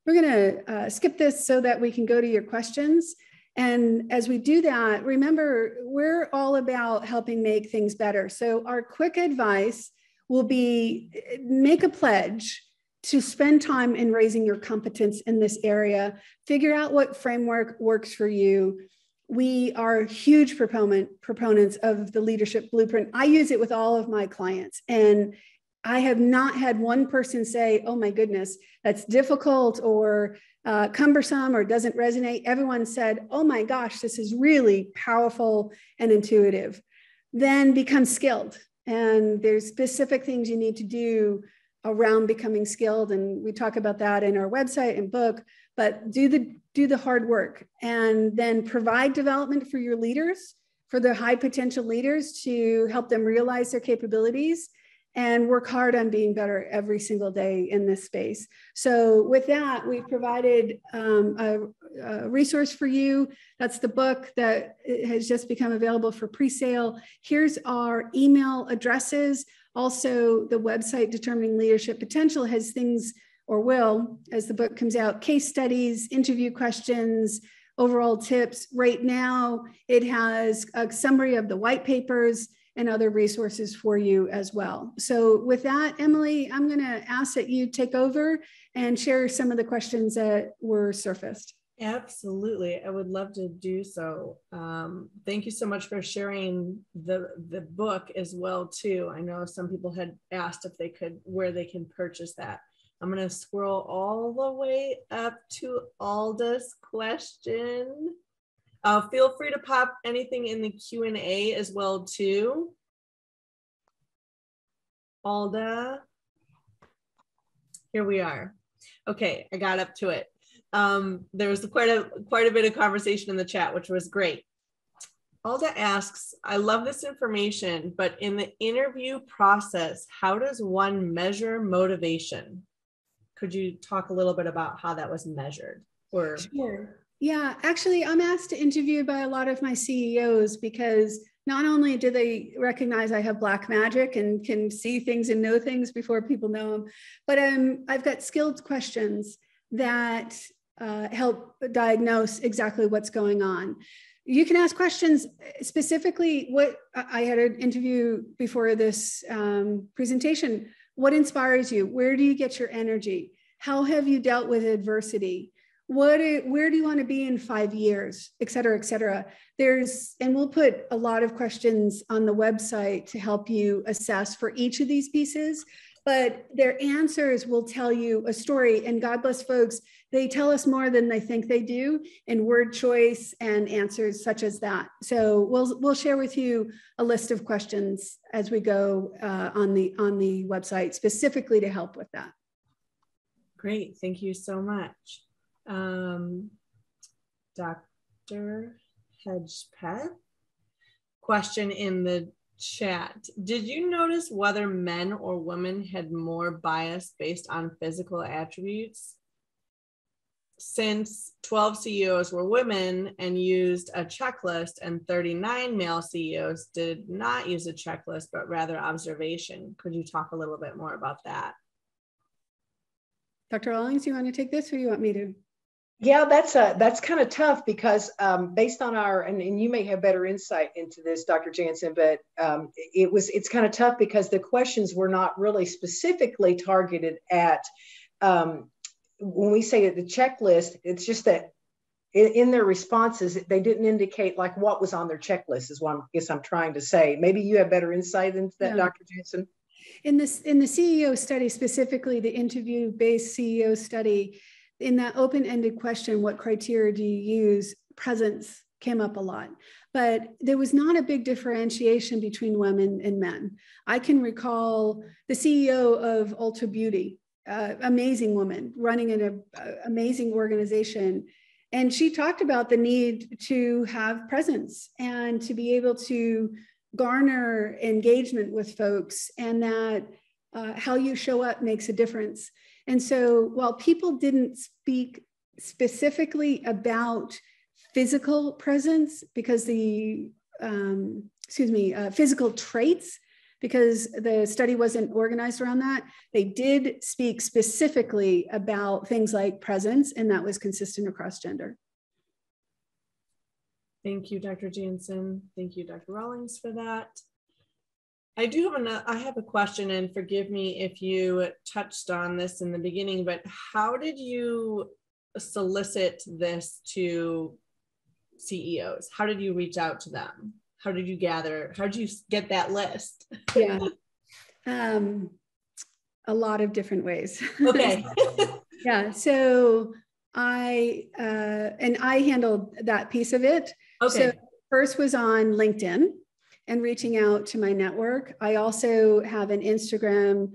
We're going to skip this so that we can go to your questions. And as we do that, remember, we're all about helping make things better. So our quick advice will be make a pledge to spend time in raising your competence in this area. Figure out what framework works for you. We are huge proponents of the leadership blueprint. I use it with all of my clients, and I have not had one person say, oh my goodness, that's difficult or cumbersome or doesn't resonate. Everyone said, oh my gosh, this is really powerful and intuitive. Then become skilled. And there's specific things you need to do around becoming skilled. And we talk about that in our website and book, but do the hard work, and then provide development for your leaders, for the high potential leaders, to help them realize their capabilities, and work hard on being better every single day in this space. So with that, we've provided a resource for you. That's the book that has just become available for pre-sale. Here's our email addresses. Also, the website Determining Leadership Potential has things, or will, as the book comes out, case studies, interview questions, overall tips. Right now, it has a summary of the white papers and other resources for you as well. So with that, Emily, I'm going to ask that you take over and share some of the questions that were surfaced. Absolutely. I would love to do so. Thank you so much for sharing the book as well, too. I know some people had asked if they could, where they can purchase that. I'm going to scroll all the way up to Alda's question. Feel free to pop anything in the Q&A as well, too. Alda, here we are. Okay, I got up to it. There was quite a bit of conversation in the chat, which was great. Alda asks, I love this information, but in the interview process, how does one measure motivation? Could you talk a little bit about how that was measured? Or Sure. Yeah, actually, I'm asked to interview by a lot of my CEOs, because not only do they recognize I have black magic and can see things and know things before people know them, but I've got skilled questions that help diagnose exactly what's going on. You can ask questions specifically. What I had an interview before this presentation. What inspires you? Where do you get your energy? How have you dealt with adversity? Where do you want to be in 5 years, et cetera, et cetera. And we'll put a lot of questions on the website to help you assess for each of these pieces. but their answers will tell you a story. And God bless folks, they tell us more than they think they do in word choice and answers such as that. So we'll share with you a list of questions as we go on the website specifically to help with that. Great, thank you so much. Dr. Hedgepeth, question in the chat. Did you notice whether men or women had more bias based on physical attributes? Since 12 CEOs were women and used a checklist, and 39 male CEOs did not use a checklist, but rather observation. Could you talk a little bit more about that? Dr. Rawlings, you want to take this or you want me to? Yeah, that's kind of tough because based on our, and you may have better insight into this, Dr. Janson, but it's kind of tough because the questions were not really specifically targeted at, when we say the checklist, it's just that in their responses, they didn't indicate like what was on their checklist is what I'm trying to say. Maybe you have better insight into that, yeah. Dr. Janson? In the CEO study, specifically the interview-based CEO study, in that open-ended question, what criteria do you use? Presence came up a lot, but there was not a big differentiation between women and men. I can recall the CEO of Ulta Beauty, amazing woman running an amazing organization. And she talked about the need to have presence and to be able to garner engagement with folks, and that how you show up makes a difference. And so while people didn't speak specifically about physical presence because physical traits, because the study wasn't organized around that, they did speak specifically about things like presence, and that was consistent across gender. Thank you, Dr. Janson. Thank you, Dr. Rawlings, for that. I have a question, and forgive me if you touched on this in the beginning, but how did you solicit this to CEOs? How did you reach out to them? How did you get that list? Yeah, a lot of different ways. Okay. Yeah, so I handled that piece of it. Okay. So first was on LinkedIn and reaching out to my network. I also have an Instagram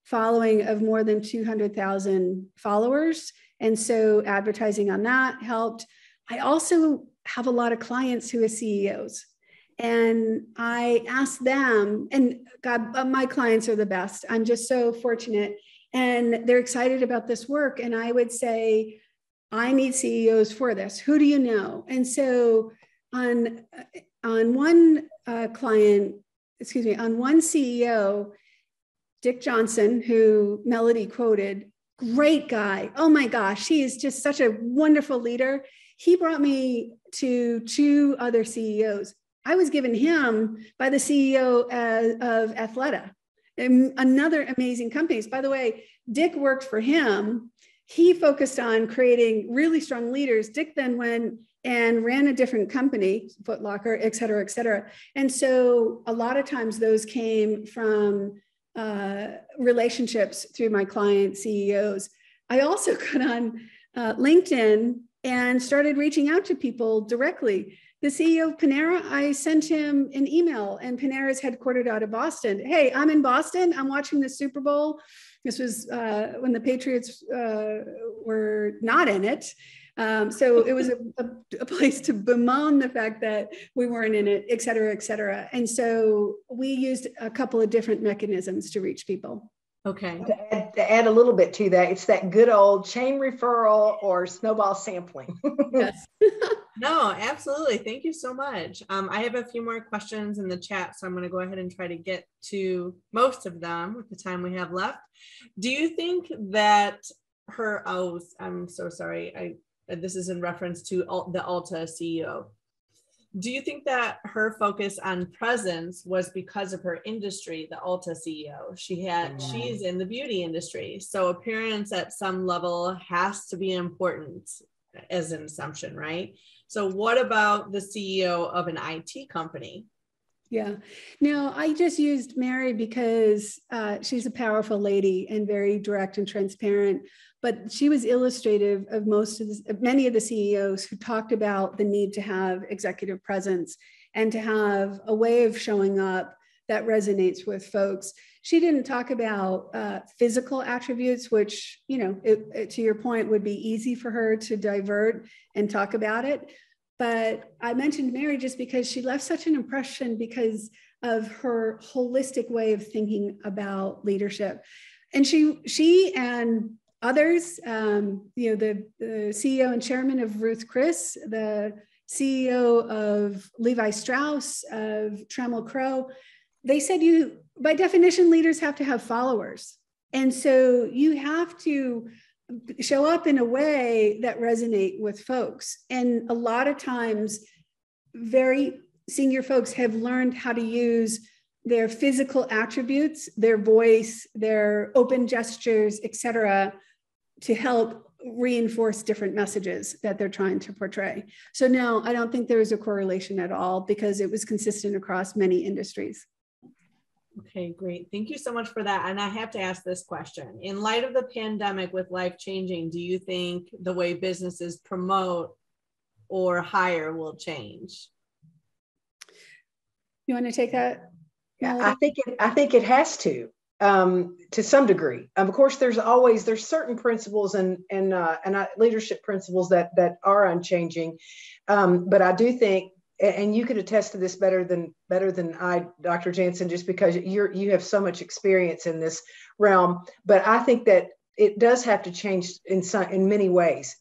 following of more than 200,000 followers. And so advertising on that helped. I also have a lot of clients who are CEOs. And I asked them, and God, my clients are the best. I'm just so fortunate. And they're excited about this work. And I would say, I need CEOs for this. Who do you know? And so on one one CEO, Dick Johnson, who Melody quoted, great guy. Oh my gosh, he is just such a wonderful leader. He brought me to 2 other CEOs. I was given him by the CEO of Athleta, another amazing companies. By the way, Dick worked for him. He focused on creating really strong leaders. Dick then went and ran a different company, Foot Locker, et cetera, et cetera. And so a lot of times those came from relationships through my client CEOs. I also got on LinkedIn and started reaching out to people directly. The CEO of Panera, I sent him an email, and Panera is headquartered out of Boston. Hey, I'm in Boston. I'm watching the Super Bowl. This was when the Patriots were not in it. So it was a place to bemoan the fact that we weren't in it, et cetera, et cetera. And so we used a couple of different mechanisms to reach people. Okay. To add a little bit to that, it's that good old chain referral or snowball sampling. Yes. No, absolutely. Thank you so much. I have a few more questions in the chat, so I'm going to go ahead and try to get to most of them with the time we have left. Do you think that I'm so sorry. This is in reference to the Ulta CEO. Do you think that her focus on presence was because of her industry, the Ulta CEO? She's in the beauty industry. So appearance at some level has to be important as an assumption, right? So what about the CEO of an IT company? Yeah. No, I just used Mary because she's a powerful lady and very direct and transparent, but she was illustrative of many of the CEOs who talked about the need to have executive presence and to have a way of showing up that resonates with folks. She didn't talk about physical attributes, which, to your point, would be easy for her to divert and talk about it. But I mentioned Mary just because she left such an impression because of her holistic way of thinking about leadership. And she and others, the CEO and chairman of Ruth Chris, the CEO of Levi Strauss, of Trammell Crow, they said by definition, leaders have to have followers. And so you have to show up in a way that resonate with folks. And a lot of times, very senior folks have learned how to use their physical attributes, their voice, their open gestures, et cetera, to help reinforce different messages that they're trying to portray. So no, I don't think there is a correlation at all because it was consistent across many industries. Okay, great. Thank you so much for that. And I have to ask this question. In light of the pandemic with life changing, do you think the way businesses promote or hire will change? You want to take that? Yeah, I think it has to some degree. Of course, there's certain principles and leadership principles that are unchanging. But I do think, and you could attest to this better than I, Dr. Janson, just because you have so much experience in this realm. But I think that it does have to change in many ways.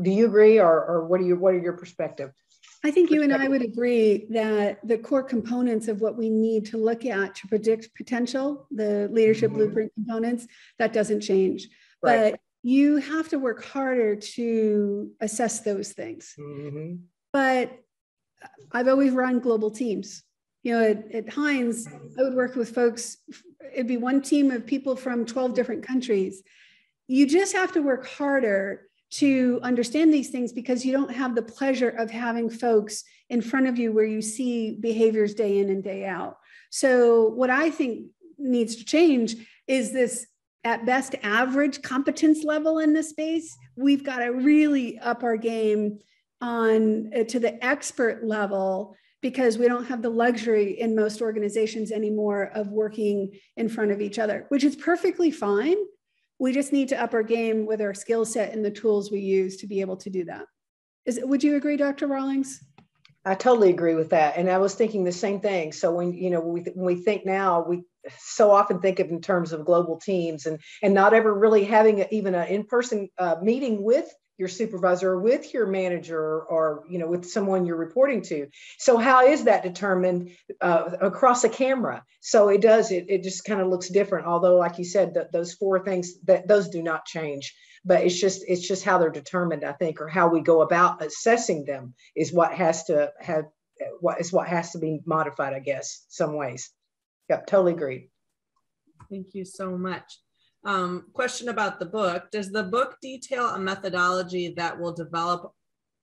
Do you agree, or what are your perspective? I think you and I would agree that the core components of what we need to look at to predict potential, the leadership blueprint components, that doesn't change. Right. But you have to work harder to assess those things. Mm-hmm. But I've always run global teams. At Heinz, I would work with folks. It'd be one team of people from 12 different countries. You just have to work harder to understand these things because you don't have the pleasure of having folks in front of you where you see behaviors day in and day out. So what I think needs to change is this, at best, average competence level in this space. We've got to really up our game to the expert level because we don't have the luxury in most organizations anymore of working in front of each other, which is perfectly fine. We just need to up our game with our skill set and the tools we use to be able to do that. Would you agree, Dr. Rawlings? I totally agree with that. And I was thinking the same thing. So when we think now, we so often think of in terms of global teams and not ever really having even an in-person meeting with your supervisor or with your manager or with someone you're reporting to. So how is that determined across a camera? So it just kind of looks different. Although, like you said, those four things, those do not change. But it's just how they're determined, I think, or how we go about assessing them is what has to be modified, I guess, some ways. Yep, totally agree. Thank you so much. Question about the book. Does the book detail a methodology that will develop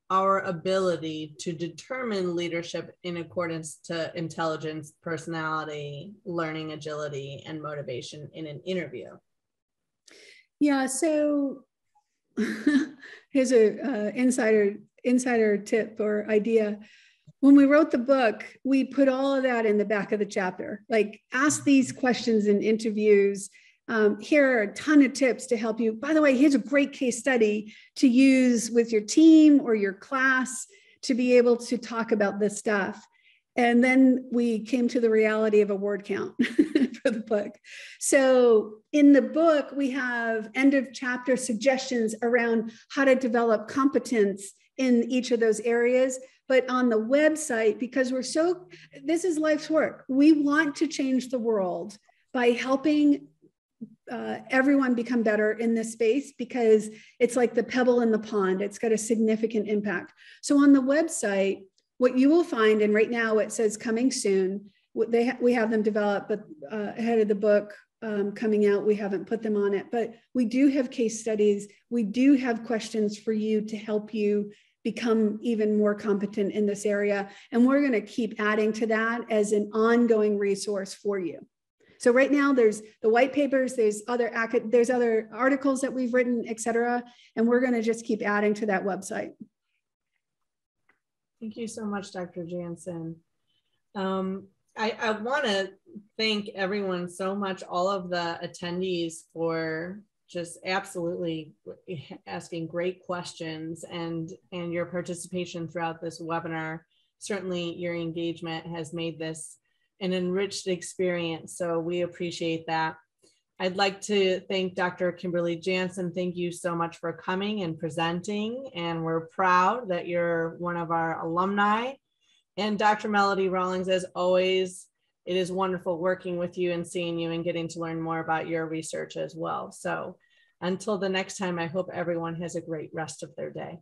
our ability to determine leadership in accordance to intelligence, personality, learning, agility, and motivation in an interview? Yeah, so here's a insider tip or idea. When we wrote the book, we put all of that in the back of the chapter, like ask these questions in interviews. Here are a ton of tips to help you. By the way, here's a great case study to use with your team or your class to be able to talk about this stuff. And then we came to the reality of a word count for the book. So in the book, we have end of chapter suggestions around how to develop competence in each of those areas. But on the website, because this is life's work. We want to change the world by helping everyone become better in this space because it's like the pebble in the pond. It's got a significant impact. So on the website, what you will find, and right now it says coming soon, we have them developed, but ahead of the book coming out, we haven't put them on it, but we do have case studies. We do have questions for you to help you become even more competent in this area. And we're going to keep adding to that as an ongoing resource for you. So right now there's the white papers, there's other articles that we've written, et cetera. And we're going to just keep adding to that website. Thank you so much, Dr. Janson. I want to thank everyone so much, all of the attendees, for just absolutely asking great questions and your participation throughout this webinar. Certainly your engagement has made this an enriched experience, so we appreciate that. I'd like to thank Dr. Kimberly Janson. Thank you so much for coming and presenting, and we're proud that you're one of our alumni. And Dr. Melody Rawlings, as always, it is wonderful working with you and seeing you and getting to learn more about your research as well. So until the next time, I hope everyone has a great rest of their day.